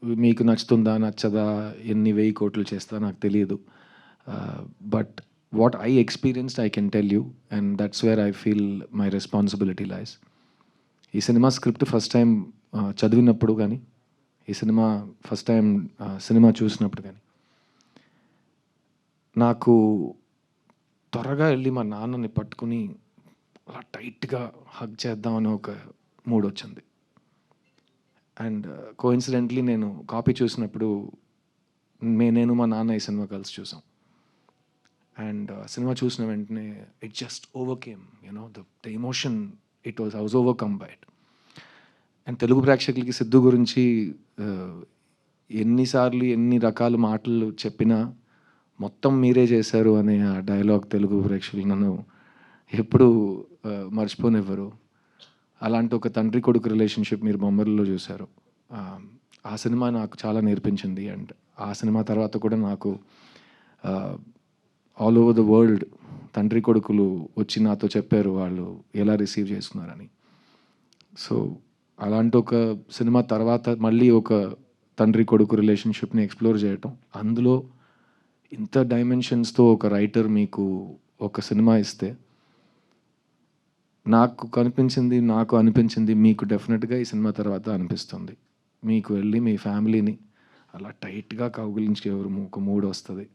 మీకు నచ్చుతుందా, నచ్చదా, ఎన్ని 1000 కోట్లు చేస్తా నాకు తెలీదు. But what I experienced I can tell you and that's where I feel my responsibility లైస్. ఈ సినిమా స్క్రిప్ట్ ఫస్ట్ టైం చదివినప్పుడు గానీ, ఈ సినిమా ఫస్ట్ టైం సినిమా చూసినప్పుడు గానీ, నాకు త్వరగా ఎళ్లి మా నాన్నని పట్టుకొని అలా టైట్‌గా హగ్ చేద్దామని ఒక మూడొచ్చింది. అండ్ కోయిన్సిడెంట్‌లీ నేను కాపీ చూసినప్పుడు నేను మా నాన్న ఈ సినిమా కలిసి చూసాం. అండ్ సినిమా చూసిన వెంటనే it just overcame the emotion I was overcome by it. And Telugu ప్రేక్షకులకి సిద్ధు గురించి ఎన్నిసార్లు ఎన్ని రకాల మాటలు చెప్పినా మొత్తం మీరే చేశారు అనే ఆ డైలాగ్ తెలుగు ప్రేక్షకులు నన్ను ఎప్పుడూ మర్చిపోనివ్వరు. అలాంటి ఒక తండ్రి కొడుకు రిలేషన్షిప్ మీరు బొమ్మరిల్లులో చూశారు. ఆ సినిమా నాకు చాలా నేర్పించింది. అండ్ ఆ సినిమా తర్వాత కూడా నాకు ఆల్ ఓవర్ ద వరల్డ్ తండ్రి కొడుకులు వచ్చి నాతో చెప్పారు వాళ్ళు ఎలా రిసీవ్ చేసుకున్నారని. సో అలాంటి ఒక సినిమా తర్వాత మళ్ళీ ఒక తండ్రి కొడుకు రిలేషన్షిప్ని ఎక్స్ప్లోర్ చేయటం, అందులో ఇంత డైమెన్షన్స్తో ఒక రైటర్ మీకు ఒక సినిమా ఇస్తే నాకు అనిపించింది మీకు డెఫినెట్గా ఈ సినిమా తర్వాత అనిపిస్తుంది. మీకు వెళ్ళి మీ ఫ్యామిలీని అలా టైట్‌గా కౌగిలించే ఒక మూడ్ వస్తది.